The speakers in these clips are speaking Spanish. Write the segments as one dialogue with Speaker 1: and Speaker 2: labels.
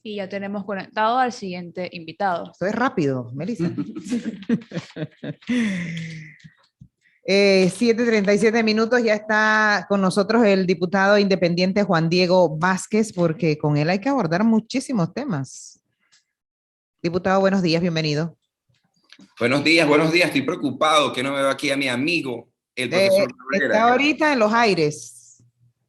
Speaker 1: Y ya tenemos conectado al siguiente invitado.
Speaker 2: Esto es rápido, Melissa. 7:37 minutos, ya está con nosotros el diputado independiente Juan Diego Vázquez, porque con él hay que abordar muchísimos temas. Diputado, buenos días, bienvenido.
Speaker 3: Buenos días, estoy preocupado que no veo aquí a mi amigo, el profesor
Speaker 2: Está
Speaker 3: Cabrera.
Speaker 2: ahorita en los aires,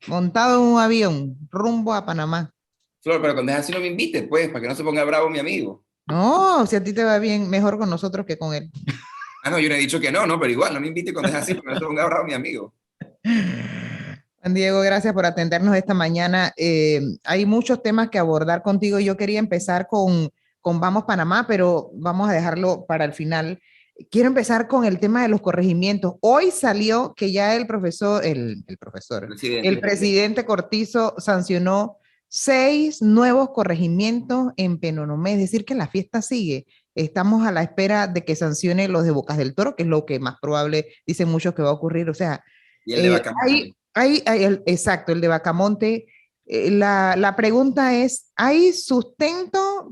Speaker 2: montado en un avión, rumbo a Panamá.
Speaker 3: Flor, pero cuando es así no me invite, pues, para que no se ponga bravo mi amigo.
Speaker 2: No, si a ti te va bien, mejor con nosotros que con él.
Speaker 3: Ah, no, yo no he dicho que no, pero igual, no me invite cuando es así, para que no se ponga bravo mi amigo.
Speaker 2: Juan Diego, gracias por atendernos esta mañana. Hay muchos temas que abordar contigo. Yo quería empezar con Vamos Panamá, pero vamos a dejarlo para el final. Quiero empezar con el tema de los corregimientos. Hoy salió que ya el presidente Cortizo sancionó 6 nuevos corregimientos en Penonomé, es decir, que la fiesta sigue. Estamos a la espera de que sancione los de Bocas del Toro, que es lo que más probable, dicen muchos, que va a ocurrir. O sea,
Speaker 3: Y el de Bacamonte.
Speaker 2: exacto, el de Bacamonte. La pregunta es, ¿hay sustento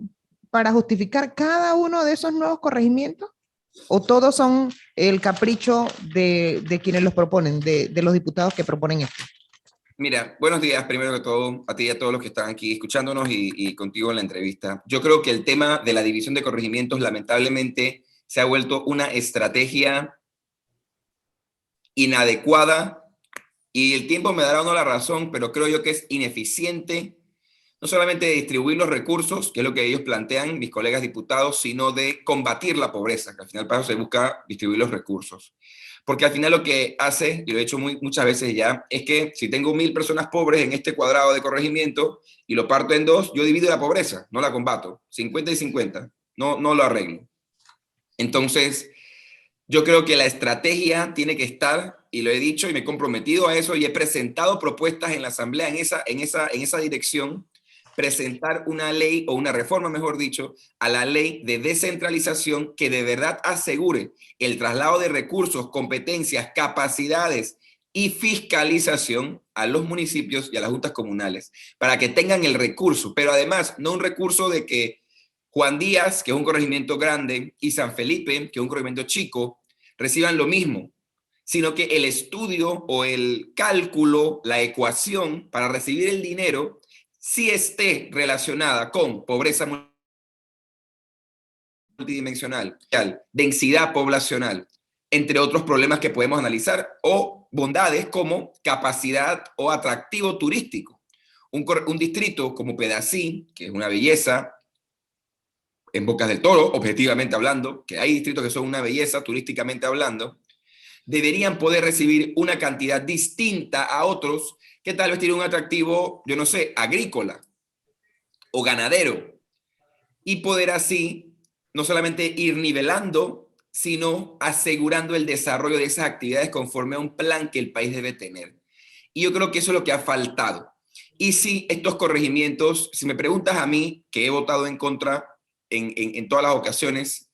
Speaker 2: para justificar cada uno de esos nuevos corregimientos? ¿O todos son el capricho de quienes los proponen, de los diputados que proponen esto?
Speaker 3: Mira, buenos días, primero que todo, a ti y a todos los que están aquí escuchándonos y contigo en la entrevista. Yo creo que el tema de la división de corregimientos lamentablemente se ha vuelto una estrategia inadecuada y el tiempo me dará o no la razón, pero creo yo que es ineficiente no solamente de distribuir los recursos, que es lo que ellos plantean, mis colegas diputados, sino de combatir la pobreza, que al final para eso se busca distribuir los recursos. Porque al final lo que hace, y lo he hecho muchas veces ya, es que si tengo 1000 personas pobres en este cuadrado de corregimiento y lo parto en 2, yo divido la pobreza, no la combato. 50 y 50, no lo arreglo. Entonces, yo creo que la estrategia tiene que estar, y lo he dicho y me he comprometido a eso y he presentado propuestas en la Asamblea en esa dirección, presentar una ley o una reforma, mejor dicho, a la ley de descentralización que de verdad asegure el traslado de recursos, competencias, capacidades y fiscalización a los municipios y a las juntas comunales para que tengan el recurso, pero además no un recurso de que Juan Díaz, que es un corregimiento grande, y San Felipe, que es un corregimiento chico, reciban lo mismo, sino que el estudio o el cálculo, la ecuación para recibir el dinero sí esté relacionada con pobreza multidimensional, densidad poblacional, entre otros problemas que podemos analizar, o bondades como capacidad o atractivo turístico. Un distrito como Pedací, que es una belleza, en Bocas del Toro, objetivamente hablando, que hay distritos que son una belleza turísticamente hablando, deberían poder recibir una cantidad distinta a otros que tal vez tienen un atractivo, yo no sé, agrícola o ganadero, y poder así no solamente ir nivelando, sino asegurando el desarrollo de esas actividades conforme a un plan que el país debe tener. Y yo creo que eso es lo que ha faltado. Y si estos corregimientos, si me preguntas a mí, que he votado en contra en todas las ocasiones,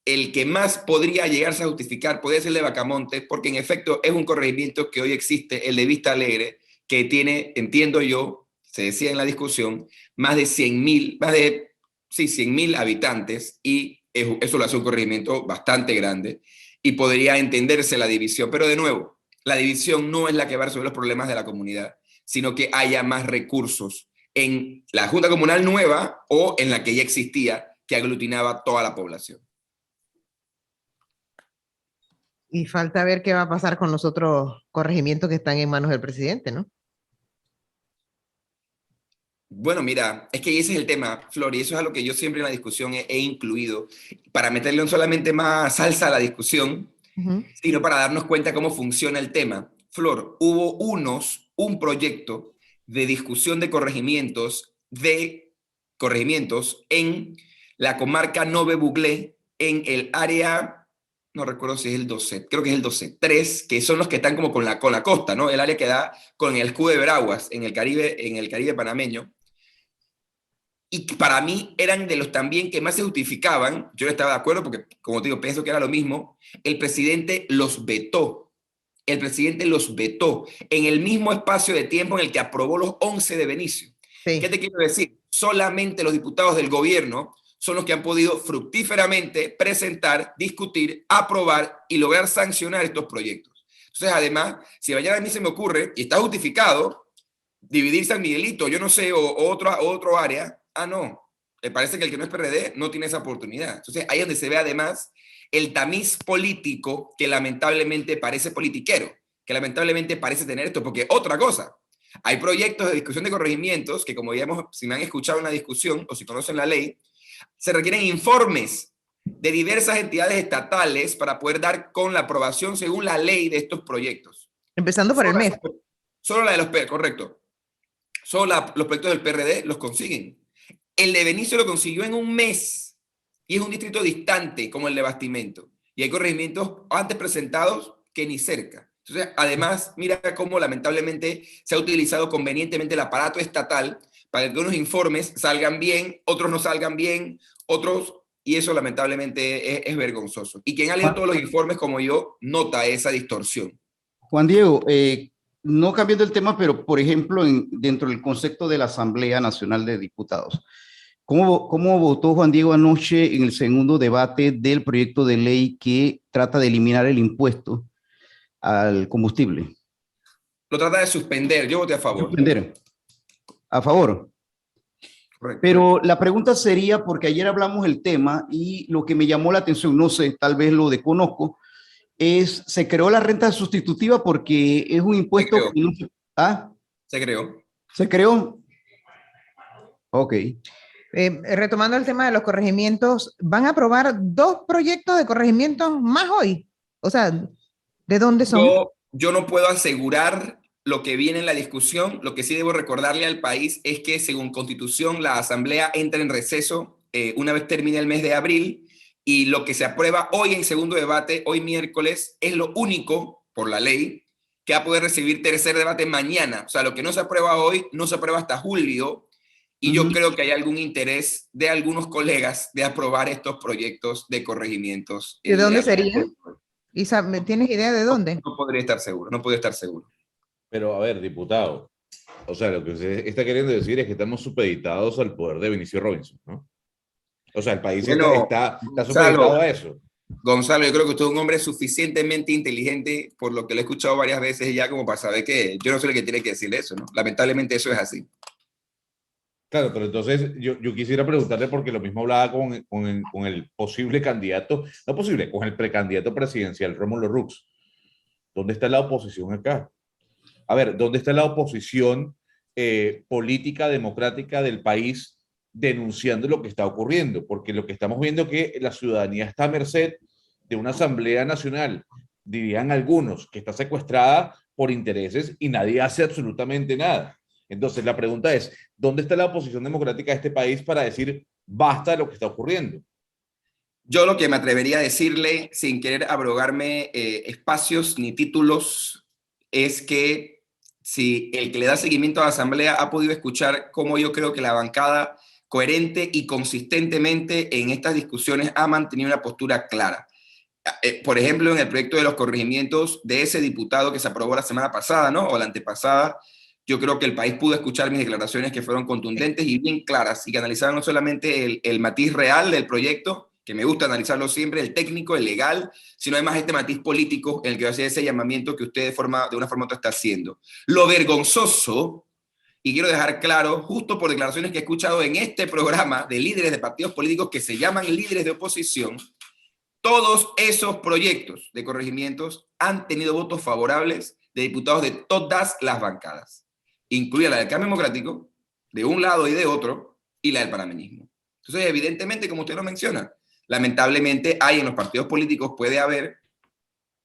Speaker 3: el que más podría llegarse a justificar podría ser el de Bacamonte, porque en efecto es un corregimiento que hoy existe, el de Vista Alegre, que tiene, entiendo yo, se decía en la discusión, más de 100.000 habitantes, y eso lo hace un corregimiento bastante grande, y podría entenderse la división. Pero de nuevo, la división no es la que va a resolver los problemas de la comunidad, sino que haya más recursos en la Junta Comunal nueva o en la que ya existía, que aglutinaba toda la población.
Speaker 2: Y falta ver qué va a pasar con los otros corregimientos que están en manos del presidente, ¿no?
Speaker 3: Bueno, mira, es que ese es el tema, Flor, y eso es algo que yo siempre en la discusión he incluido, para meterle no solamente más salsa a la discusión, sino para darnos cuenta cómo funciona el tema. Flor, hubo un proyecto de discusión de corregimientos en la comarca Nove Buglé, en el área, no recuerdo si es el 12, creo que es el 12-3, que son los que están como con la costa, ¿no? El área que da con el escudo de Veraguas, en el Caribe panameño. Y para mí eran de los también que más se justificaban. Yo no estaba de acuerdo porque, como te digo, pienso que era lo mismo. El presidente los vetó. El presidente los vetó en el mismo espacio de tiempo en el que aprobó los 11 de Benicio.
Speaker 2: Sí.
Speaker 3: ¿Qué te quiero decir? Solamente los diputados del gobierno son los que han podido fructíferamente presentar, discutir, aprobar y lograr sancionar estos proyectos. Entonces, además, si mañana a mí se me ocurre, y está justificado, dividir San Miguelito, yo no sé, o otro área, no, me parece que el que no es PRD no tiene esa oportunidad. Entonces, ahí es donde se ve además el tamiz político que lamentablemente parece politiquero, que lamentablemente parece tener esto, porque otra cosa, hay proyectos de discusión de corregimientos que, como digamos, si me han escuchado en la discusión o si conocen la ley, se requieren informes de diversas entidades estatales para poder dar con la aprobación según la ley de estos proyectos.
Speaker 2: Empezando por el mes.
Speaker 3: Solo la de los, correcto. Solo los proyectos del PRD los consiguen. El de Benicio lo consiguió en un mes y es un distrito distante como el de Bastimento. Y hay corregimientos antes presentados que ni cerca. Entonces, además, mira cómo lamentablemente se ha utilizado convenientemente el aparato estatal para que unos informes salgan bien, otros no salgan bien, otros, y eso lamentablemente es vergonzoso. Y quien ha leído todos los informes como yo, nota esa distorsión.
Speaker 4: Juan Diego, no cambiando el tema, pero por ejemplo, dentro del concepto de la Asamblea Nacional de Diputados, ¿cómo votó Juan Diego anoche en el segundo debate del proyecto de ley que trata de eliminar el impuesto al combustible?
Speaker 3: Lo trata de suspender, yo voté a favor.
Speaker 4: Suspender. A favor. Correcto. Pero la pregunta sería, porque ayer hablamos del tema y lo que me llamó la atención, no sé, tal vez lo desconozco, se creó la renta sustitutiva porque es un impuesto que no se... ¿Ah?
Speaker 3: Se creó.
Speaker 4: ¿Se creó? Ok.
Speaker 2: Retomando el tema de los corregimientos, ¿van a aprobar 2 proyectos de corregimientos más hoy? O sea, ¿de dónde son?
Speaker 3: Yo no puedo asegurar lo que viene en la discusión. Lo que sí debo recordarle al país es que, según Constitución, la Asamblea entra en receso una vez termine el mes de abril, y lo que se aprueba hoy en segundo debate, hoy miércoles, es lo único, por la ley, que va a poder recibir tercer debate mañana. O sea, lo que no se aprueba hoy, no se aprueba hasta julio, y yo creo que hay algún interés de algunos colegas de aprobar estos proyectos de corregimientos.
Speaker 2: ¿De dónde sería? Isa, ¿tienes idea de dónde?
Speaker 3: No podría estar seguro, no podría estar seguro.
Speaker 5: Pero a ver, diputado, o sea, lo que usted está queriendo decir es que estamos supeditados al poder de Benicio Robinson, ¿no? O sea, el país está supeditado a eso.
Speaker 3: Gonzalo, yo creo que usted es un hombre suficientemente inteligente, por lo que lo he escuchado varias veces ya, como para saber que yo no soy el que tiene que decir eso, ¿no? Lamentablemente eso es así.
Speaker 5: Claro, pero entonces yo quisiera preguntarle, porque lo mismo hablaba con el posible candidato, no posible, con el precandidato presidencial, Rómulo Rux. ¿Dónde está la oposición acá? A ver, ¿dónde está la oposición política, democrática del país denunciando lo que está ocurriendo? Porque lo que estamos viendo es que la ciudadanía está a merced de una Asamblea Nacional, dirían algunos, que está secuestrada por intereses y nadie hace absolutamente nada. Entonces la pregunta es, ¿dónde está la oposición democrática de este país para decir basta de lo que está ocurriendo?
Speaker 3: Yo lo que me atrevería a decirle, sin querer abrogarme espacios ni títulos, es que si el que le da seguimiento a la Asamblea ha podido escuchar cómo yo creo que la bancada coherente y consistentemente en estas discusiones ha mantenido una postura clara. Por ejemplo, en el proyecto de los corregimientos de ese diputado que se aprobó la semana pasada, ¿no? O la antepasada, yo creo que el país pudo escuchar mis declaraciones, que fueron contundentes y bien claras, y que analizaban no solamente el matiz real del proyecto, que me gusta analizarlo siempre, el técnico, el legal, sino además este matiz político en el que va a hacer ese llamamiento que usted de una forma u otra está haciendo. Lo vergonzoso, y quiero dejar claro, justo por declaraciones que he escuchado en este programa de líderes de partidos políticos que se llaman líderes de oposición, todos esos proyectos de corregimientos han tenido votos favorables de diputados de todas las bancadas, incluida la del Cambio Democrático, de un lado y de otro, y la del panameñismo. Entonces, evidentemente, como usted lo menciona, lamentablemente hay en los partidos políticos, puede haber,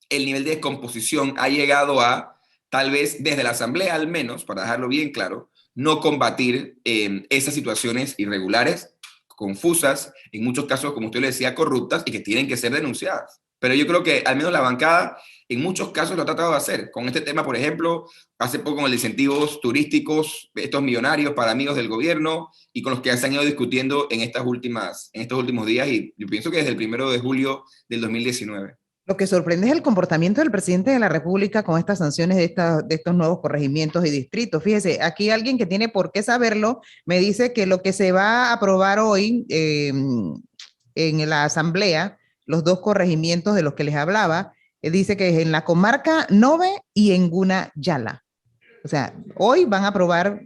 Speaker 3: el nivel de descomposición ha llegado a, tal vez desde la Asamblea al menos, para dejarlo bien claro, no combatir esas situaciones irregulares, confusas, en muchos casos, como usted le decía, corruptas, y que tienen que ser denunciadas. Pero yo creo que al menos la bancada en muchos casos lo ha tratado de hacer. Con este tema, por ejemplo, hace poco con los incentivos turísticos, estos millonarios para amigos del gobierno, y con los que se han ido discutiendo en estos últimos días, y yo pienso que desde el 1 de julio del 2019.
Speaker 2: Lo que sorprende es el comportamiento del presidente de la República con estas sanciones de estos nuevos corregimientos y distritos. Fíjese, aquí alguien que tiene por qué saberlo me dice que lo que se va a aprobar hoy en la Asamblea, los dos corregimientos de los que les hablaba, dice que es en la comarca Nove y en Gunayala. O sea, hoy van a aprobar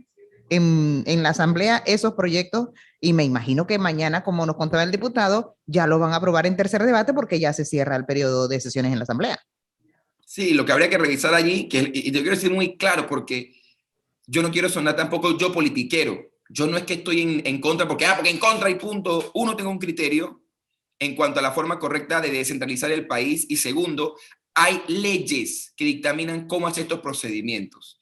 Speaker 2: en la Asamblea esos proyectos y me imagino que mañana, como nos contaba el diputado, ya lo van a aprobar en tercer debate porque ya se cierra el periodo de sesiones en la Asamblea.
Speaker 3: Sí, lo que habría que revisar allí, y te quiero decir muy claro porque yo no quiero sonar tampoco yo politiquero. Yo no es que estoy en contra, porque en contra y punto. Uno, tengo un criterio en cuanto a la forma correcta de descentralizar el país y segundo, hay leyes que dictaminan cómo hacer estos procedimientos.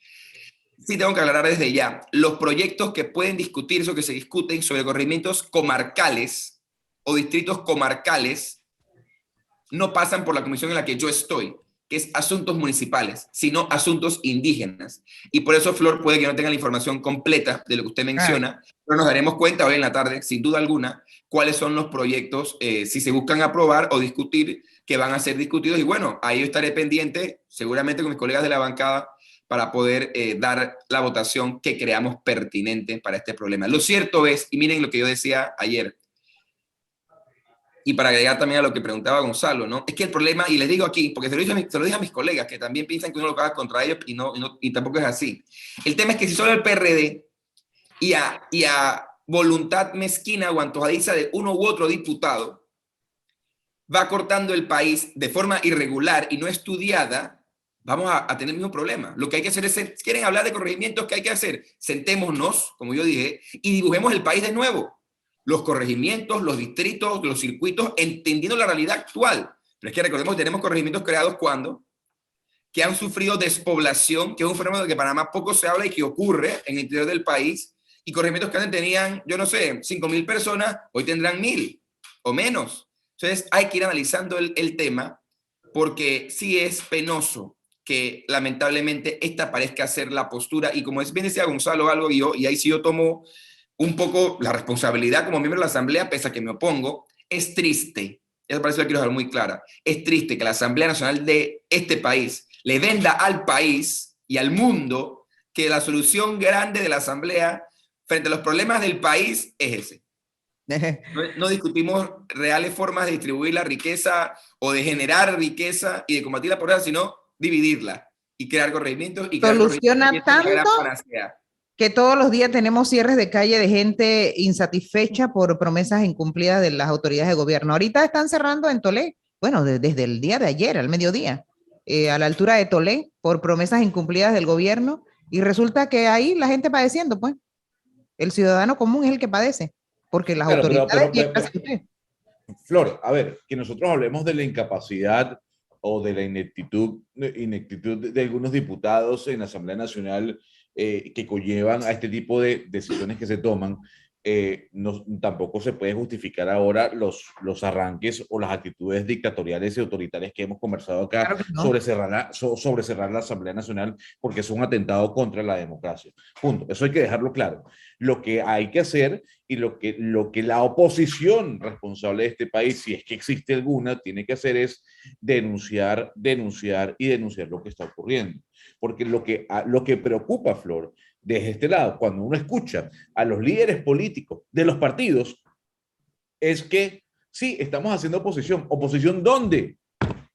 Speaker 3: Sí, tengo que aclarar desde ya, los proyectos que pueden discutirse o que se discuten sobre corregimientos comarcales o distritos comarcales no pasan por la comisión en la que yo estoy, que es asuntos municipales, sino asuntos indígenas. Y por eso, Flor, puede que no tenga la información completa de lo que usted menciona, pero nos daremos cuenta hoy en la tarde, sin duda alguna, cuáles son los proyectos, si se buscan aprobar o discutir, que van a ser discutidos. Y bueno, ahí yo estaré pendiente, seguramente con mis colegas de la bancada, para poder dar la votación que creamos pertinente para este problema. Lo cierto es, y miren lo que yo decía ayer, y para agregar también a lo que preguntaba Gonzalo, ¿no? Es que el problema, y les digo aquí, porque se lo dije a mis colegas, que también piensan que uno lo haga contra ellos, y tampoco es así. El tema es que si solo el PRD y a voluntad mezquina o antojadiza de uno u otro diputado va cortando el país de forma irregular y no estudiada, vamos a tener el mismo problema. Lo que hay que hacer es, si quieren hablar de corregimientos, ¿qué hay que hacer? Sentémonos, como yo dije, y dibujemos el país de nuevo. Los corregimientos, los distritos, los circuitos, entendiendo la realidad actual. Pero es que recordemos que tenemos corregimientos creados cuando, que han sufrido despoblación, que es un fenómeno del que Panamá poco se habla y que ocurre en el interior del país, y corregimientos que antes tenían, yo no sé, 5.000 personas, hoy tendrán 1.000 o menos. Entonces hay que ir analizando el tema, porque sí es penoso que lamentablemente esta parezca ser la postura, y como bien decía Gonzalo algo, y ahí sí yo tomo un poco la responsabilidad como miembro de la Asamblea, pese a que me opongo, es triste, esa parece que quiero dejar muy clara, es triste que la Asamblea Nacional de este país le venda al país y al mundo que la solución grande de la Asamblea frente a los problemas del país es ese. No discutimos reales formas de distribuir la riqueza o de generar riqueza y de combatir la pobreza, sino dividirla y crear corregimientos. Y
Speaker 2: soluciona tanto que todos los días tenemos cierres de calle de gente insatisfecha por promesas incumplidas de las autoridades de gobierno. Ahorita están cerrando en Tolé, bueno, desde el día de ayer, al mediodía, a la altura de Tolé, por promesas incumplidas del gobierno, y resulta que ahí la gente padeciendo, pues, el ciudadano común es el que padece, porque las autoridades...
Speaker 5: Flor, a ver, que nosotros hablemos de la incapacidad o de la ineptitud de algunos diputados en la Asamblea Nacional que conllevan a este tipo de decisiones que se toman, tampoco se puede justificar ahora los arranques o las actitudes dictatoriales y autoritarias que hemos conversado acá, claro que no, sobre cerrar la Asamblea Nacional, porque es un atentado contra la democracia. Punto. Eso hay que dejarlo claro. Lo que hay que hacer y lo que la oposición responsable de este país, si es que existe alguna, tiene que hacer es denunciar lo que está ocurriendo. Porque lo que preocupa, Flor, desde este lado, cuando uno escucha a los líderes políticos de los partidos, es que sí, estamos haciendo oposición. ¿Oposición dónde?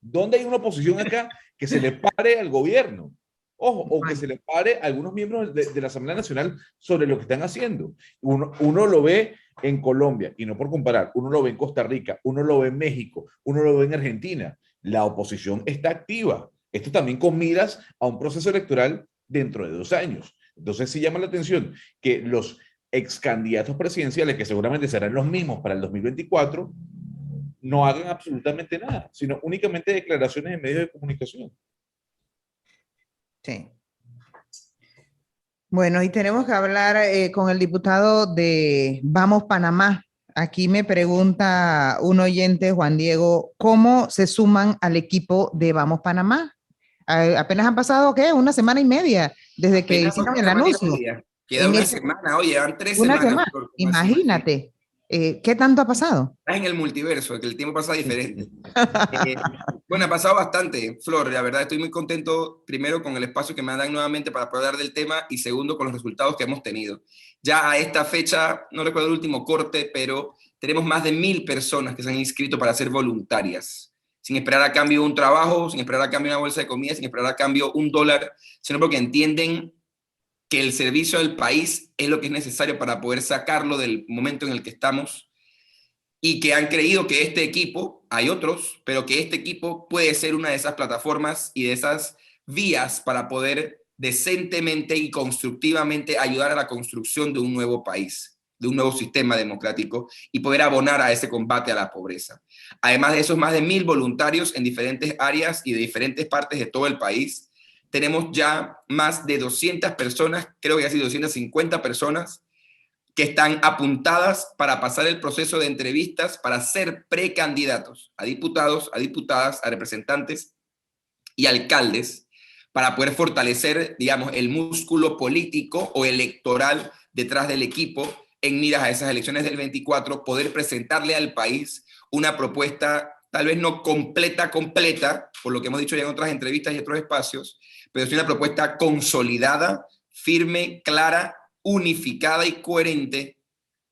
Speaker 5: ¿Dónde hay una oposición acá que se le pare al gobierno? Ojo, o que se le pare a algunos miembros de la Asamblea Nacional sobre lo que están haciendo. Uno lo ve en Colombia, y no por comparar, uno lo ve en Costa Rica, uno lo ve en México, uno lo ve en Argentina. La oposición está activa. Esto también con miras a un proceso electoral dentro de 2 años. Entonces sí llama la atención que los ex candidatos presidenciales, que seguramente serán los mismos para el 2024, no hagan absolutamente nada, sino únicamente declaraciones en medios de comunicación.
Speaker 2: Sí. Bueno, y tenemos que hablar con el diputado de Vamos Panamá. Aquí me pregunta un oyente, Juan Diego, ¿cómo se suman al equipo de Vamos Panamá? Apenas han pasado, ¿qué? 1 semana y media desde que hicieron el anuncio.
Speaker 3: Queda una semana, oye, llevan 3
Speaker 2: una
Speaker 3: semanas.
Speaker 2: Imagínate. ¿Qué tanto ha pasado?
Speaker 3: Estás en el multiverso, que el tiempo pasa diferente. Bueno, ha pasado bastante, Flor, la verdad estoy muy contento, primero con el espacio que me dan nuevamente para poder hablar del tema y segundo con los resultados que hemos tenido. Ya a esta fecha, no recuerdo el último corte, pero tenemos más de 1.000 personas que se han inscrito para ser voluntarias, sin esperar a cambio un trabajo, sin esperar a cambio una bolsa de comida, sin esperar a cambio $1, sino porque entienden que el servicio al país es lo que es necesario para poder sacarlo del momento en el que estamos y que han creído que este equipo, hay otros, pero que este equipo puede ser una de esas plataformas y de esas vías para poder decentemente y constructivamente ayudar a la construcción de un nuevo país, de un nuevo sistema democrático y poder abonar a ese combate a la pobreza. Además de esos más de 1.000 voluntarios en diferentes áreas y de diferentes partes de todo el país, tenemos ya más de 200 personas, creo que casi 250 personas, que están apuntadas para pasar el proceso de entrevistas para ser precandidatos a diputados, a diputadas, a representantes y alcaldes, para poder fortalecer, digamos, el músculo político o electoral detrás del equipo en miras a esas elecciones del 24, poder presentarle al país una propuesta tal vez no completa, por lo que hemos dicho ya en otras entrevistas y otros espacios, pero es una propuesta consolidada, firme, clara, unificada y coherente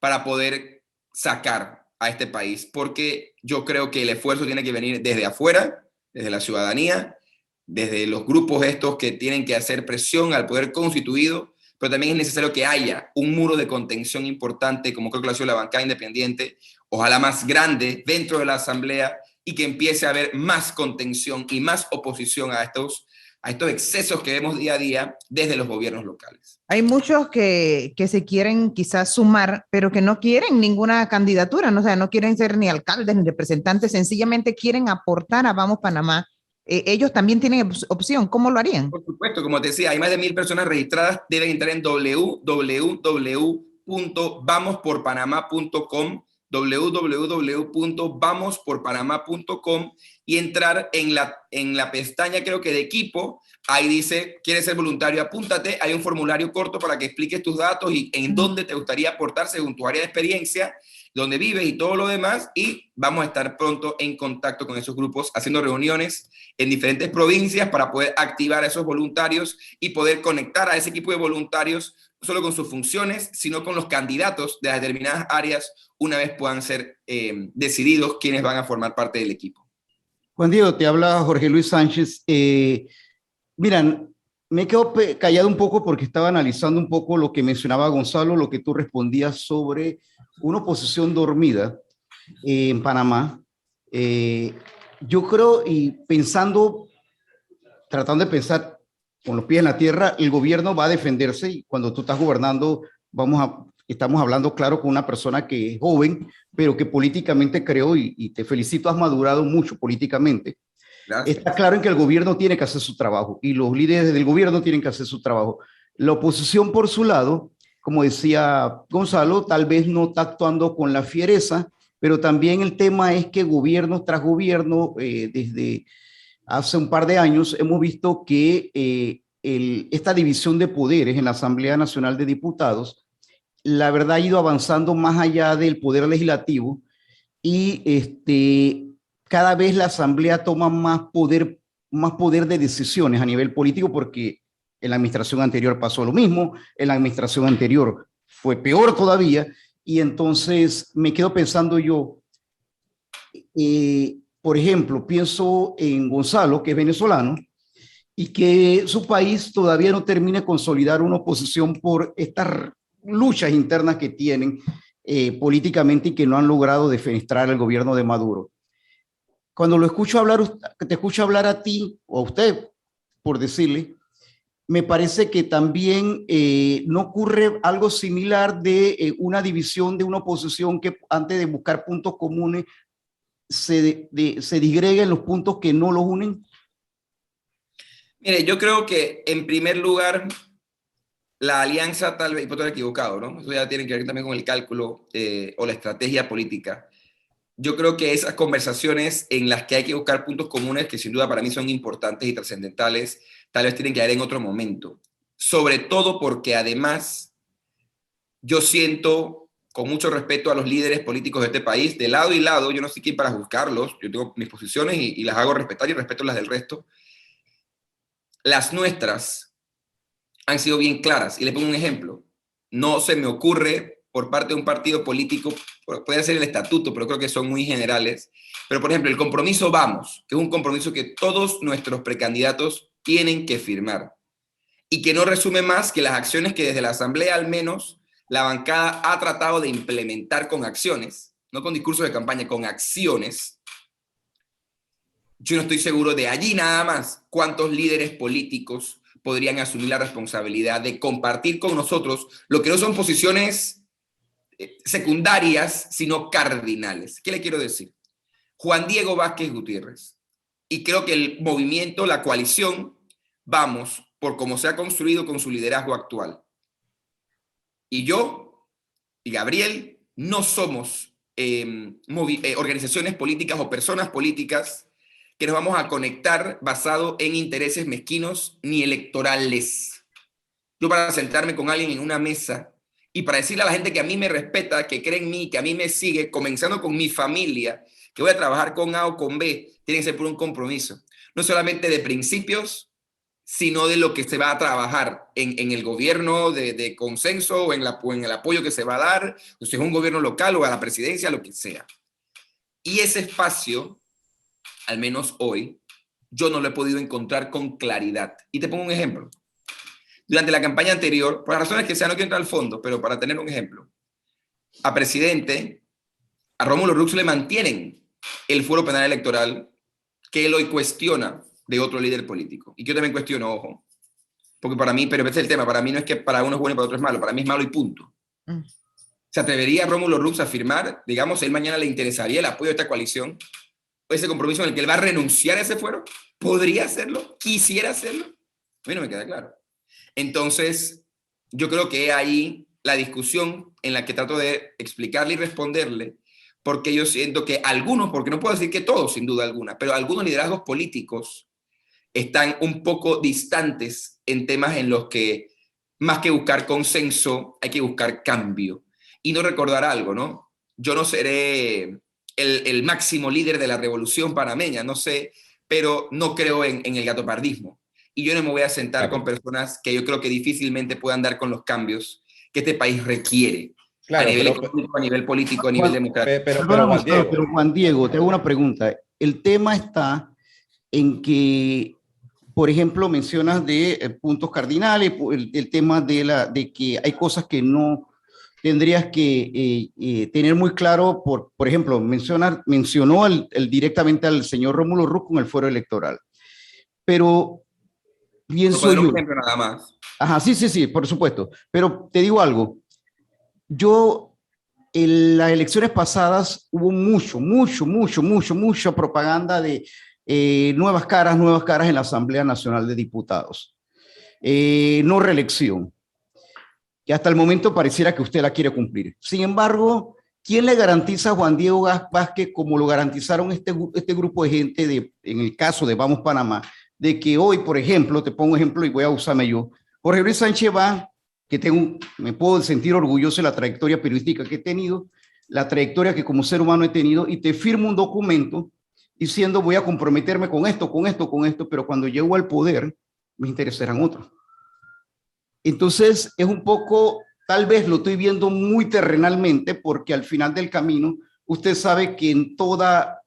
Speaker 3: para poder sacar a este país, porque yo creo que el esfuerzo tiene que venir desde afuera, desde la ciudadanía, desde los grupos estos que tienen que hacer presión al poder constituido, pero también es necesario que haya un muro de contención importante, como creo que lo ha sido la bancada independiente, ojalá más grande dentro de la Asamblea, y que empiece a haber más contención y más oposición a estos excesos que vemos día a día desde los gobiernos locales.
Speaker 2: Hay muchos que se quieren quizás sumar, pero que no quieren ninguna candidatura, ¿no? O sea, no quieren ser ni alcaldes ni representantes, sencillamente quieren aportar a Vamos Panamá. Ellos también tienen opción. ¿Cómo lo harían?
Speaker 3: Por supuesto, como te decía, hay más de 1.000 personas registradas, deben entrar en www.vamosporpanamá.com, www.vamosporpanamá.com y entrar en la pestaña, creo que de equipo, ahí dice, ¿quieres ser voluntario? Apúntate, hay un formulario corto para que expliques tus datos y en dónde te gustaría aportar según tu área de experiencia, dónde vives y todo lo demás, y vamos a estar pronto en contacto con esos grupos, haciendo reuniones en diferentes provincias para poder activar a esos voluntarios y poder conectar a ese equipo de voluntarios, no solo con sus funciones, sino con los candidatos de las determinadas áreas, una vez puedan ser decididos quiénes van a formar parte del equipo.
Speaker 4: Juan Diego, te habla Jorge Luis Sánchez. Miran, me quedo callado un poco porque estaba analizando un poco lo que mencionaba Gonzalo, lo que tú respondías sobre una oposición dormida en Panamá. Yo creo, y pensando, tratando de pensar con los pies en la tierra, el gobierno va a defenderse y cuando tú estás gobernando, estamos hablando, claro, con una persona que es joven, pero que políticamente creo, y te felicito, has madurado mucho políticamente. Gracias. Está claro en que el gobierno tiene que hacer su trabajo y los líderes del gobierno tienen que hacer su trabajo. La oposición, por su lado, como decía Gonzalo, tal vez no está actuando con la fiereza, pero también el tema es que gobierno tras gobierno, desde hace un par de años, hemos visto que esta división de poderes en la Asamblea Nacional de Diputados, la verdad ha ido avanzando más allá del poder legislativo y cada vez la Asamblea toma más poder de decisiones a nivel político, porque en la administración anterior pasó lo mismo, en la administración anterior fue peor todavía, y entonces me quedo pensando yo, por ejemplo, pienso en Gonzalo, que es venezolano, y que su país todavía no termina de consolidar una oposición por estas luchas internas que tienen políticamente y que no han logrado defenestrar al gobierno de Maduro. Cuando lo escucho hablar, te escucho hablar a ti o a usted, por decirle, me parece que también no ocurre algo similar de una división de una oposición que antes de buscar puntos comunes se disgreguen los puntos que no los unen.
Speaker 3: Mire, yo creo que en primer lugar la alianza, tal vez, y puedo estar equivocado, ¿no? Eso ya tiene que ver también con el cálculo o la estrategia política. Yo creo que esas conversaciones en las que hay que buscar puntos comunes, que sin duda para mí son importantes y trascendentales, tal vez tienen que haber en otro momento. Sobre todo porque además yo siento con mucho respeto a los líderes políticos de este país, de lado y lado. Yo no soy quien para juzgarlos, yo tengo mis posiciones y las hago respetar y respeto las del resto. Las nuestras han sido bien claras. Y le pongo un ejemplo. No se me ocurre por parte de un partido político, puede ser el estatuto, pero creo que son muy generales. Pero, por ejemplo, el compromiso Vamos, que es un compromiso que todos nuestros precandidatos tienen que firmar y que no resume más que las acciones que desde la Asamblea, al menos, la bancada ha tratado de implementar con acciones, no con discursos de campaña, con acciones. Yo no estoy seguro de allí nada más cuántos líderes políticos podrían asumir la responsabilidad de compartir con nosotros lo que no son posiciones secundarias, sino cardinales. ¿Qué le quiero decir? Juan Diego Vázquez Gutiérrez. Y creo que el movimiento, la coalición, Vamos, por cómo se ha construido con su liderazgo actual. Y yo y Gabriel no somos organizaciones políticas o personas políticas que nos vamos a conectar basado en intereses mezquinos ni electorales. Yo para sentarme con alguien en una mesa y para decirle a la gente que a mí me respeta, que cree en mí, que a mí me sigue, comenzando con mi familia, que voy a trabajar con A o con B, tiene que ser por un compromiso. No solamente de principios, sino de lo que se va a trabajar en el gobierno de consenso o en el apoyo que se va a dar, o si es un gobierno local o a la presidencia, lo que sea. Y ese espacio, al menos hoy, yo no lo he podido encontrar con claridad. Y te pongo un ejemplo. Durante la campaña anterior, por las razones que sean, no quiero entrar al fondo, pero para tener un ejemplo, a presidente, a Rómulo Rux le mantienen el fuero penal electoral que él hoy cuestiona de otro líder político. Y yo también cuestiono, ojo, porque para mí, pero ese es el tema, para mí no es que para uno es bueno y para otro es malo, para mí es malo y punto. ¿Se atrevería Rómulo Rux a afirmar, digamos, él mañana le interesaría el apoyo de esta coalición, ese compromiso en el que él va a renunciar a ese fuero? ¿Podría hacerlo? ¿Quisiera hacerlo? A mí no me queda claro. Entonces, yo creo que ahí la discusión en la que trato de explicarle y responderle, porque yo siento que algunos, porque no puedo decir que todos, sin duda alguna, pero algunos liderazgos políticos están un poco distantes en temas en los que, más que buscar consenso, hay que buscar cambio. Y no recordar algo, ¿no? Yo no seré el máximo líder de la revolución panameña, no sé, pero no creo en el gatopardismo. Y yo no me voy a sentar con personas que yo creo que difícilmente puedan dar con los cambios que este país requiere.
Speaker 5: Claro,
Speaker 3: a nivel económico, a nivel político, a nivel democrático.
Speaker 4: Pero Juan Diego, te hago una pregunta. El tema está en que, por ejemplo, mencionas de puntos cardinales, el tema de que hay cosas que no tendrías que tener muy claro. Por ejemplo, mencionó directamente al señor Rómulo Rux con el fuero electoral. Pero pienso yo...
Speaker 3: Un ejemplo nada más.
Speaker 4: Ajá, sí, por supuesto. Pero te digo algo. Yo, en las elecciones pasadas hubo mucha propaganda de nuevas caras en la Asamblea Nacional de Diputados. No reelección. Y hasta el momento pareciera que usted la quiere cumplir. Sin embargo, ¿quién le garantiza a Juan Diego Vázquez, como lo garantizaron este grupo de gente, en el caso de Vamos Panamá, de que hoy, por ejemplo, te pongo ejemplo y voy a usarme yo, Jorge Luis Sánchez va, que me puedo sentir orgulloso de la trayectoria periodística que he tenido, la trayectoria que como ser humano he tenido, y te firmo un documento diciendo voy a comprometerme con esto, pero cuando llego al poder, mis intereses eran otros. Entonces, es un poco, tal vez lo estoy viendo muy terrenalmente, porque al final del camino, usted sabe que en toda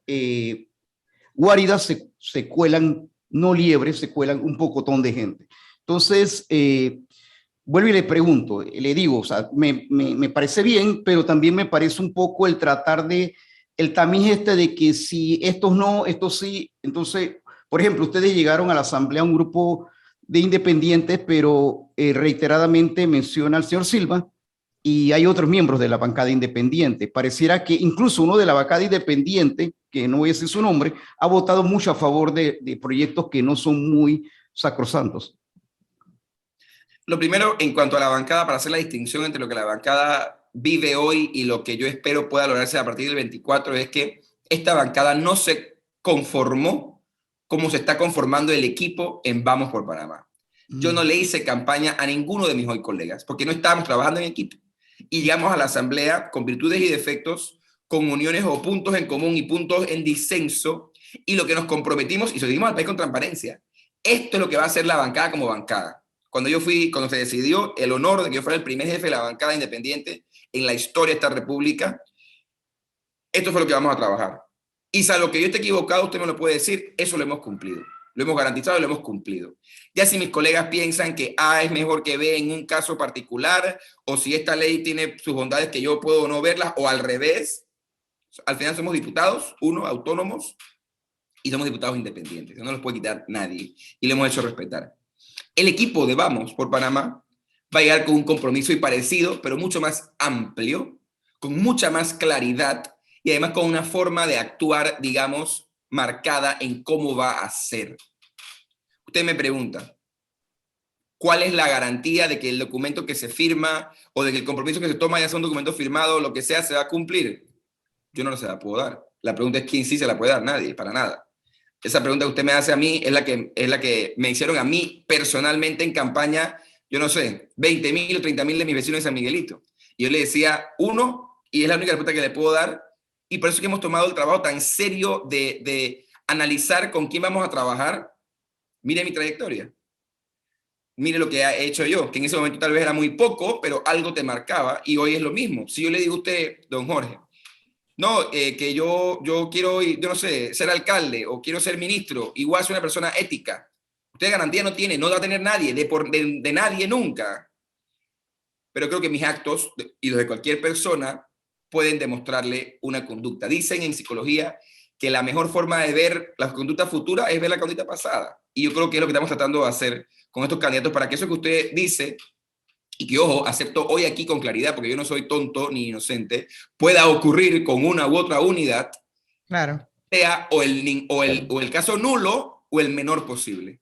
Speaker 4: guarida se cuelan, no liebres, se cuelan un pocotón de gente. Entonces, vuelvo y le pregunto, le digo, o sea, me parece bien, pero también me parece un poco el tratar el tamiz de que si estos no, estos sí. Entonces, por ejemplo, ustedes llegaron a la asamblea un grupo de independientes, pero reiteradamente menciona al señor Silva y hay otros miembros de la bancada independiente. Pareciera que incluso uno de la bancada independiente, que no voy a decir su nombre, ha votado mucho a favor de proyectos que no son muy sacrosantos.
Speaker 3: Lo primero, en cuanto a la bancada, para hacer la distinción entre lo que la bancada vive hoy y lo que yo espero pueda lograrse a partir del 24, es que esta bancada no se conformó como se está conformando el equipo en Vamos por Panamá. Yo no le hice campaña a ninguno de mis hoy colegas, porque no estábamos trabajando en equipo. y llegamos a la asamblea con virtudes y defectos, con uniones o puntos en común y puntos en disenso, y lo que nos comprometimos, y se lo dimos al país con transparencia. Esto es lo que va a hacer la bancada como bancada. Cuando se decidió el honor de que yo fuera el primer jefe de la bancada independiente en la historia de esta república, esto fue lo que vamos a trabajar. Y salvo que yo esté equivocado, usted me lo puede decir, eso lo hemos cumplido. Lo hemos garantizado y lo hemos cumplido. Ya si mis colegas piensan que A es mejor que B en un caso particular, o si esta ley tiene sus bondades que yo puedo no verlas, o al revés, al final somos diputados, autónomos, y somos diputados independientes. No los puede quitar nadie. Y le hemos hecho respetar. El equipo de Vamos por Panamá va a llegar con un compromiso y parecido, pero mucho más amplio, con mucha más claridad y además con una forma de actuar, digamos, marcada en cómo va a ser. Usted me pregunta, ¿cuál es la garantía de que el documento que se firma o de que el compromiso que se toma, ya sea un documento firmado o lo que sea, se va a cumplir? Yo no se la puedo dar. La pregunta es quién sí se la puede dar. Nadie, para nada. Esa pregunta que usted me hace a mí es la que me hicieron a mí personalmente en campaña, yo no sé, 20.000 o 30.000 de mis vecinos de San Miguelito. Y yo le decía, y es la única respuesta que le puedo dar, y por eso es que hemos tomado el trabajo tan serio de analizar con quién vamos a trabajar. Mire mi trayectoria. Mire lo que he hecho yo, que en ese momento tal vez era muy poco, pero algo te marcaba, y hoy es lo mismo. Si yo le digo a usted, don Jorge, no, que yo quiero, yo no sé, ser alcalde o quiero ser ministro, igual soy una persona ética. Usted garantía no tiene, no va a tener nadie, de nadie nunca. Pero creo que mis actos y los de cualquier persona pueden demostrarle una conducta. Dicen en psicología que la mejor forma de ver la conducta futura es ver la conducta pasada. Y yo creo que es lo que estamos tratando de hacer con estos candidatos para que eso que usted dice, y que, ojo, acepto hoy aquí con claridad, porque yo no soy tonto ni inocente, pueda ocurrir con una u otra unidad,
Speaker 2: Claro.
Speaker 3: sea o el caso nulo o el menor posible.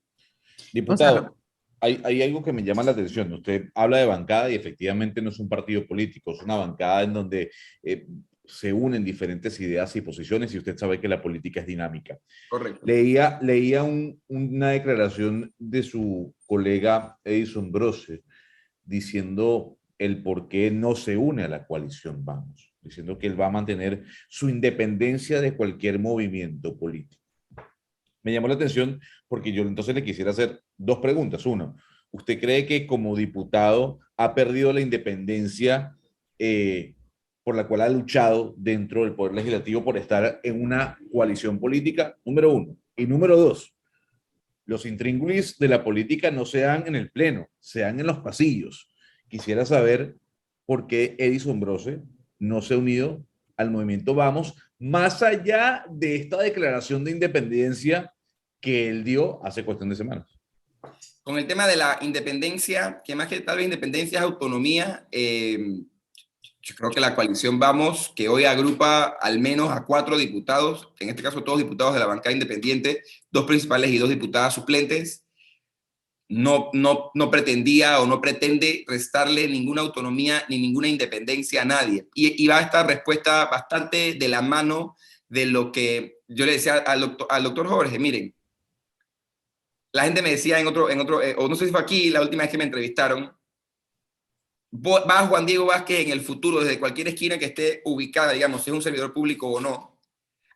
Speaker 5: Diputado, hay algo que me llama la atención. Usted habla de bancada y efectivamente no es un partido político, es una bancada en donde se unen diferentes ideas y posiciones, y usted sabe que la política es dinámica.
Speaker 3: Correcto.
Speaker 5: Leía una declaración de su colega Edison Brose diciendo el por qué no se une a la coalición Vamos, diciendo que él va a mantener su independencia de cualquier movimiento político. Me llamó la atención porque yo entonces le quisiera hacer dos preguntas. Uno, ¿usted cree que como diputado ha perdido la independencia por la cual ha luchado dentro del Poder Legislativo por estar en una coalición política? Número uno. Y número dos, los intríngulis de la política no se dan en el pleno, se dan en los pasillos. Quisiera saber por qué Edison Brose no se ha unido al movimiento Vamos, más allá de esta declaración de independencia que él dio hace cuestión de semanas.
Speaker 3: Con el tema de la independencia, que más que tal vez independencia es autonomía, yo creo que la coalición Vamos, que hoy agrupa al menos a 4 diputados, en este caso todos diputados de la bancada independiente, 2 principales y 2 diputadas suplentes, no pretendía o no pretende restarle ninguna autonomía ni ninguna independencia a nadie. Y va esta respuesta bastante de la mano de lo que yo le decía al doctor Jorge. Miren, la gente me decía o no sé si fue aquí la última vez que me entrevistaron, va Juan Diego Vázquez en el futuro, desde cualquier esquina que esté ubicada, digamos, si es un servidor público o no,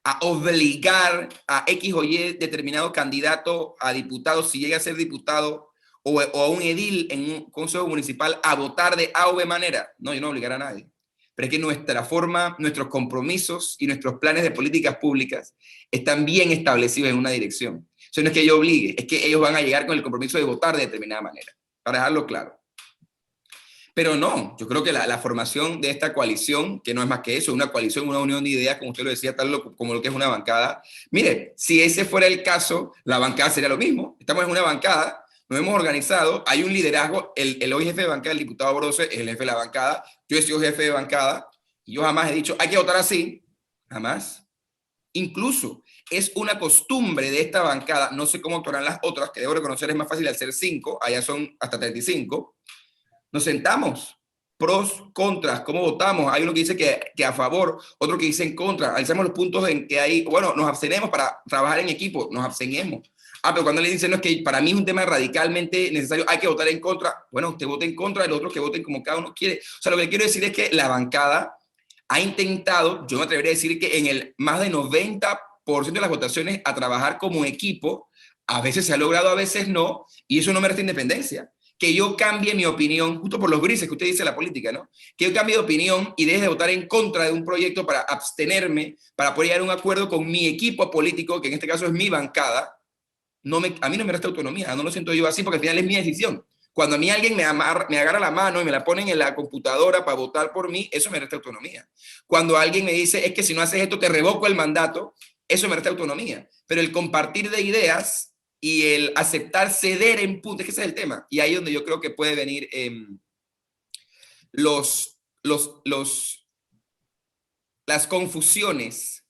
Speaker 3: a obligar a X o Y determinado candidato a diputado, si llega a ser diputado, o a un edil en un consejo municipal a votar de A o B manera. No, yo no obligar a nadie. Pero es que nuestra forma, nuestros compromisos y nuestros planes de políticas públicas están bien establecidos en una dirección. Eso no es que yo obligue, es que ellos van a llegar con el compromiso de votar de determinada manera, para dejarlo claro. Pero no, yo creo que la formación de esta coalición, que no es más que eso, una coalición, una unión de ideas, como usted lo decía, tal como lo que es una bancada. Mire, si ese fuera el caso, la bancada sería lo mismo. Estamos en una bancada, nos hemos organizado, hay un liderazgo, el hoy jefe de bancada, el diputado Brose, es el jefe de la bancada, yo he sido jefe de bancada, y yo jamás he dicho, hay que votar así, jamás. Incluso es una costumbre de esta bancada, no sé cómo actuarán las otras, que debo reconocer es más fácil al ser 5, allá son hasta 35, nos sentamos, pros, contras, cómo votamos. Hay uno que dice que a favor, otro que dice en contra. Analizamos los puntos en que hay, bueno, nos abstenemos para trabajar en equipo, nos abstenemos. pero cuando le dicen, no, es que para mí es un tema radicalmente necesario, hay que votar en contra. Bueno, usted vote en contra, los otros que voten como cada uno quiere. O sea, lo que quiero decir es que la bancada ha intentado, yo me atrevería a decir que en el más de 90% de las votaciones, a trabajar como equipo. A veces se ha logrado, a veces no, y eso no me resta independencia. Que yo cambie mi opinión, justo por los grises que usted dice de la política, ¿no? Que yo cambie de opinión y deje de votar en contra de un proyecto para abstenerme, para poder llegar a un acuerdo con mi equipo político, que en este caso es mi bancada. A mí no me resta autonomía, no lo siento yo así, porque al final es mi decisión. Cuando a mí alguien me agarra la mano y me la ponen en la computadora para votar por mí, eso me resta autonomía. Cuando alguien me dice, es que si no haces esto te revoco el mandato, eso me resta autonomía. Pero el compartir de ideas y el aceptar ceder en puntos, es que ese es el tema. Y ahí es donde yo creo que puede venir las confusiones.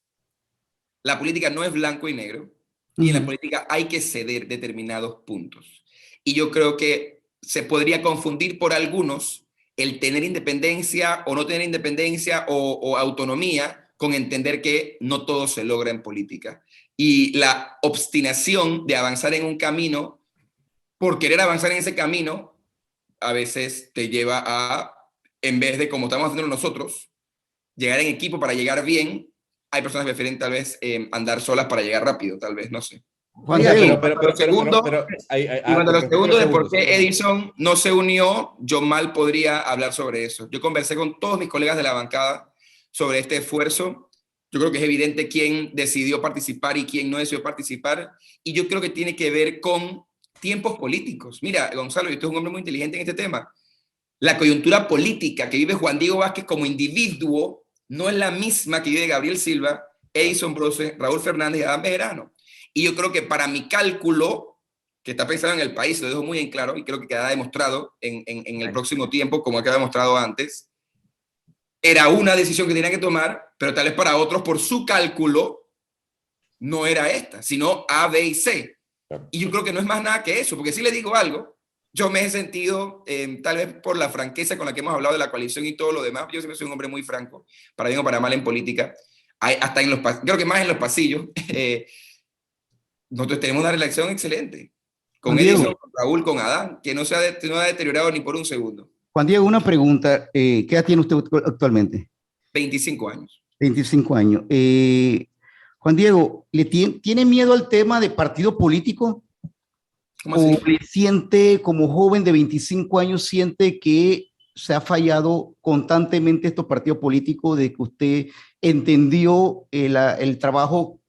Speaker 3: La política no es blanco y negro, y en la política hay que ceder determinados puntos. Y yo creo que se podría confundir por algunos el tener independencia o no tener independencia o autonomía con entender que no todo se logra en política. Y la obstinación de avanzar en un camino, por querer avanzar en ese camino, a veces te lleva a, en vez de como estamos haciendo nosotros, llegar en equipo para llegar bien. Hay personas que prefieren tal vez andar solas para llegar rápido, tal vez, no sé.
Speaker 4: Juan
Speaker 3: Oiga,
Speaker 4: Diego,
Speaker 3: lo segundo de por qué Edison no se unió, yo mal podría hablar sobre eso. Yo conversé con todos mis colegas de la bancada sobre este esfuerzo. Yo creo que es evidente quién decidió participar y quién no decidió participar. Y yo creo que tiene que ver con tiempos políticos. Mira, Gonzalo, y usted es un hombre muy inteligente en este tema. La coyuntura política que vive Juan Diego Vázquez como individuo no es la misma que vive Gabriel Silva, Edison Brose, Raúl Fernández y Adán Bejarano. Y yo creo que para mi cálculo, que está pensado en el país, lo dejo muy en claro y creo que quedará demostrado en el próximo tiempo, como ha quedado demostrado antes, era una decisión que tenía que tomar, pero tal vez para otros, por su cálculo, no era esta, sino A, B y C. Y yo creo que no es más nada que eso, porque si le digo algo, yo me he sentido, tal vez por la franqueza con la que hemos hablado de la coalición y todo lo demás, yo siempre soy un hombre muy franco, para bien o para mal en política, hasta creo que más en los pasillos, nosotros tenemos una relación excelente, con Edison, con Raúl, con Adán, que no se ha deteriorado ni por un segundo.
Speaker 4: Juan Diego, una pregunta, ¿qué edad tiene usted actualmente?
Speaker 3: 25 años.
Speaker 4: 25 años. Juan Diego, ¿tiene miedo al tema de partido político?
Speaker 3: ¿Cómo así?
Speaker 4: ¿O siente, como joven de 25 años, siente que se ha fallado constantemente estos partidos políticos, de que usted entendió el trabajo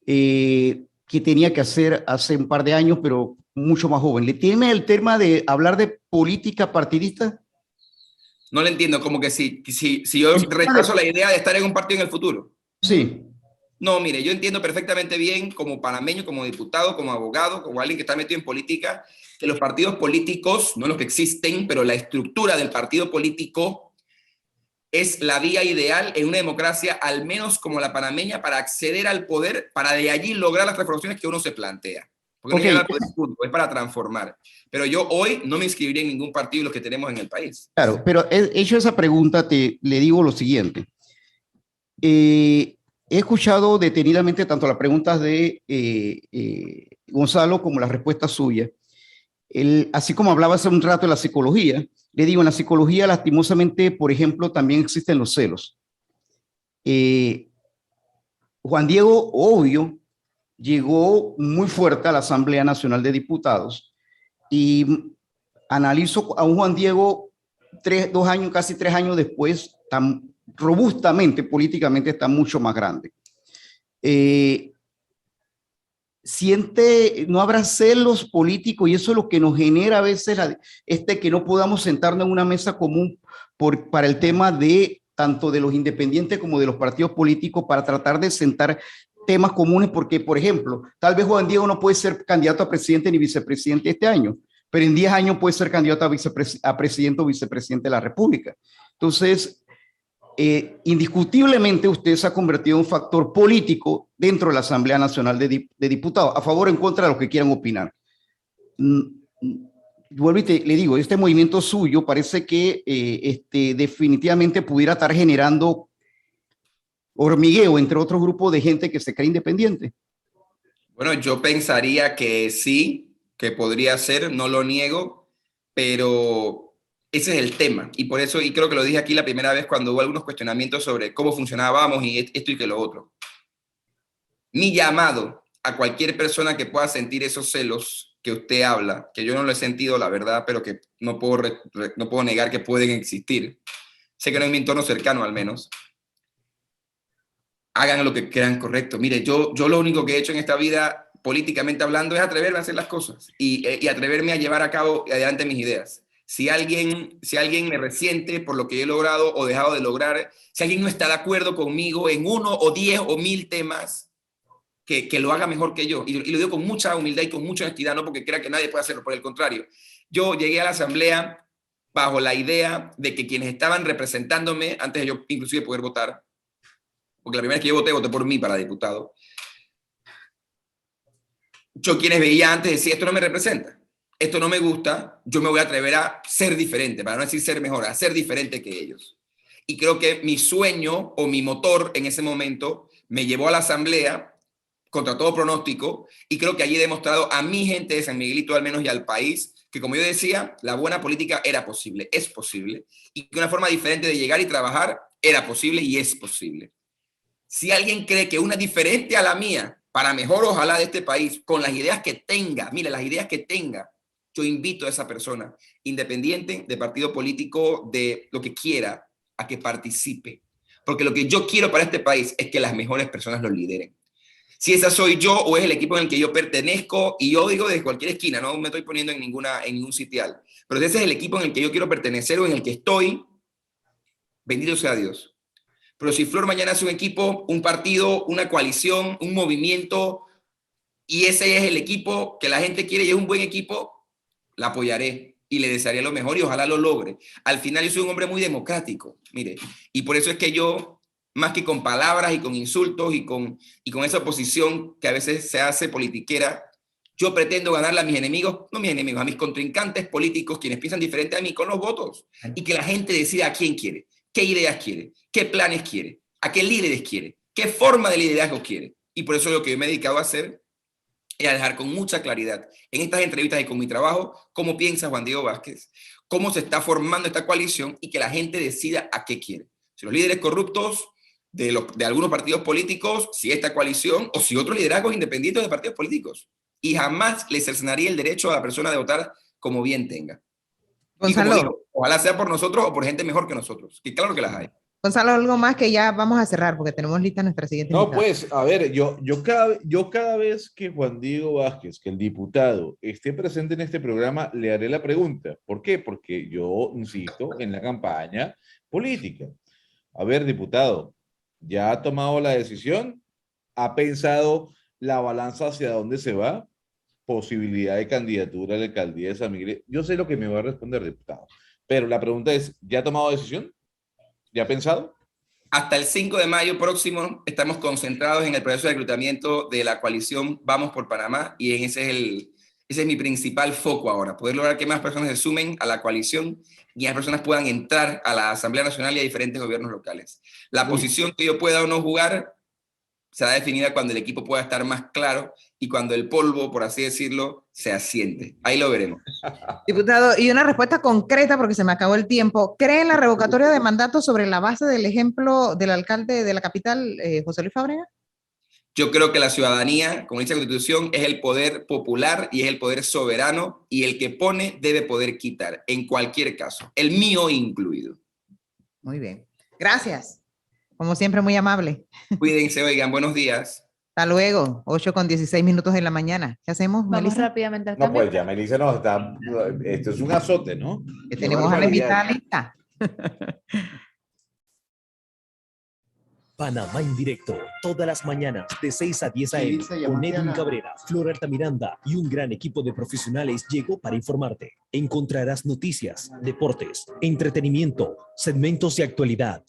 Speaker 4: que tenía que hacer hace un par de años, pero mucho más joven? ¿Le tiene el tema de hablar de política partidista?
Speaker 3: No le entiendo, como que si yo rechazo la idea de estar en un partido en el futuro.
Speaker 4: Sí.
Speaker 3: No, mire, yo entiendo perfectamente bien como panameño, como diputado, como abogado, como alguien que está metido en política, que los partidos políticos, no los que existen, pero la estructura del partido político es la vía ideal en una democracia, al menos como la panameña, para acceder al poder, para de allí lograr las transformaciones que uno se plantea. Porque no llega al poder público, es para transformar. Pero yo hoy no me inscribiría en ningún partido de los que tenemos en el país.
Speaker 4: Claro, pero hecho esa pregunta, le digo lo siguiente. He escuchado detenidamente tanto las preguntas de Gonzalo como las respuestas suyas. Así como hablaba hace un rato de la psicología, le digo, en la psicología, lastimosamente, por ejemplo, también existen los celos. Juan Diego, obvio, llegó muy fuerte a la Asamblea Nacional de Diputados y analizo a un Juan Diego 2 años, casi 3 años después, tan robustamente, políticamente, está mucho más grande. Siente, no habrá celos políticos, y eso es lo que nos genera a veces que no podamos sentarnos en una mesa común para el tema de tanto de los independientes como de los partidos políticos, para tratar de sentar temas comunes, porque, por ejemplo, tal vez Juan Diego no puede ser candidato a presidente ni vicepresidente este año, pero en 10 años puede ser candidato a presidente o vicepresidente de la República. Entonces, indiscutiblemente usted se ha convertido en un factor político dentro de la Asamblea Nacional de Diputados, a favor o en contra de los que quieran opinar. Vuelvo y le digo, este movimiento suyo parece que definitivamente pudiera estar generando hormigueo entre otros grupos de gente que se cree independiente.
Speaker 3: Bueno, yo pensaría que sí, que podría ser, no lo niego, pero ese es el tema. Y por eso, y creo que lo dije aquí la primera vez cuando hubo algunos cuestionamientos sobre cómo funcionábamos y esto y que lo otro. Mi llamado a cualquier persona que pueda sentir esos celos que usted habla, que yo no lo he sentido, la verdad, pero que no puedo negar que pueden existir. Sé que no es mi entorno cercano, al menos. Hagan lo que crean correcto. Mire, yo lo único que he hecho en esta vida, políticamente hablando, es atreverme a hacer las cosas y atreverme a llevar a cabo adelante mis ideas. Si alguien me resiente por lo que he logrado o dejado de lograr, si alguien no está de acuerdo conmigo en 1 o 10 o 1000 temas, que lo haga mejor que yo. Y lo digo con mucha humildad y con mucha honestidad, no porque crea que nadie puede hacerlo, por el contrario. Yo llegué a la asamblea bajo la idea de que quienes estaban representándome, antes de yo inclusive poder votar, porque la primera vez que yo voté por mí para diputado, yo quienes veía antes decía, esto no me representa, esto no me gusta, yo me voy a atrever a ser diferente, para no decir ser mejor, a ser diferente que ellos. Y creo que mi sueño o mi motor en ese momento me llevó a la asamblea contra todo pronóstico, y creo que allí he demostrado a mi gente de San Miguelito al menos y al país que, como yo decía, la buena política era posible, es posible, y que una forma diferente de llegar y trabajar era posible y es posible. Si alguien cree que una diferente a la mía, para mejor ojalá de este país, con las ideas que tenga, mire, las ideas que tenga, yo invito a esa persona, independiente de partido político, de lo que quiera, a que participe. Porque lo que yo quiero para este país es que las mejores personas lo lideren. Si esa soy yo o es el equipo en el que yo pertenezco, y yo digo desde cualquier esquina, no me estoy poniendo en ningún sitial, pero si ese es el equipo en el que yo quiero pertenecer o en el que estoy, bendito sea Dios. Pero si Flor mañana hace un equipo, un partido, una coalición, un movimiento, y ese es el equipo que la gente quiere y es un buen equipo, la apoyaré y le desearía lo mejor y ojalá lo logre. Al final yo soy un hombre muy democrático, mire, y por eso es que yo, más que con palabras y con insultos y con esa oposición que a veces se hace politiquera, yo pretendo ganarle a mis enemigos, no mis enemigos, a mis contrincantes políticos, quienes piensan diferente a mí, con los votos, y que la gente decida a quién quiere, qué ideas quiere, qué planes quiere, a qué líderes quiere, qué forma de liderazgo quiere. Y por eso lo que yo me he dedicado a hacer es a dejar con mucha claridad en estas entrevistas y con mi trabajo cómo piensa Juan Diego Vázquez, cómo se está formando esta coalición y que la gente decida a qué quiere. Si los líderes corruptos de algunos partidos políticos, si esta coalición o si otros liderazgos independientes de partidos políticos. Y jamás le cercenaría el derecho a la persona de votar como bien tenga.
Speaker 2: Gonzalo,
Speaker 3: y como digo, ojalá sea por nosotros o por gente mejor que nosotros, que claro que las hay.
Speaker 2: Gonzalo, algo más que ya vamos a cerrar porque tenemos lista nuestra siguiente
Speaker 5: No,
Speaker 2: invitada.
Speaker 5: pues, a ver, yo cada vez que Juan Diego Vázquez, que el diputado, esté presente en este programa, le haré la pregunta. ¿Por qué? Porque yo insisto en la campaña política. A ver, diputado, ¿ya ha tomado la decisión? ¿Ha pensado la balanza hacia dónde se va? Posibilidad de candidatura a la alcaldía de San Miguel. Yo sé lo que me va a responder, diputado, pero la pregunta es, ¿ya ha tomado decisión? ¿Ya ha pensado?
Speaker 3: Hasta el 5 de mayo próximo estamos concentrados en el proceso de reclutamiento de la coalición Vamos por Panamá, y ese es mi principal foco ahora, poder lograr que más personas se sumen a la coalición y más personas puedan entrar a la Asamblea Nacional y a diferentes gobiernos locales. La posición que yo pueda o no jugar será definida cuando el equipo pueda estar más claro y cuando el polvo, por así decirlo, se asiente. Ahí lo veremos.
Speaker 2: Diputado, y una respuesta concreta porque se me acabó el tiempo. ¿Cree en la revocatoria de mandato sobre la base del ejemplo del alcalde de la capital, José Luis Fábrega?
Speaker 3: Yo creo que la ciudadanía, como dice la Constitución, es el poder popular y es el poder soberano, y el que pone debe poder quitar, en cualquier caso, el mío incluido.
Speaker 2: Muy bien. Gracias. Como siempre, muy amable.
Speaker 3: Cuídense, oigan, buenos días.
Speaker 2: Hasta luego, 8:16 de la mañana. ¿Qué hacemos,
Speaker 1: Vamos
Speaker 2: Melissa?
Speaker 1: rápidamente al
Speaker 5: No,
Speaker 1: cambio.
Speaker 5: pues ya Melissa nos está... Esto es un azote, ¿no?
Speaker 2: Que
Speaker 5: Qué
Speaker 2: tenemos a la
Speaker 5: barbaridad.
Speaker 2: invitada lista.
Speaker 6: Panamá en directo, todas las mañanas de 6 a 10 a.m. con Edwin Cabrera, Flor Altamiranda y un gran equipo de profesionales llegó para informarte. Encontrarás noticias, deportes, entretenimiento, segmentos de actualidad,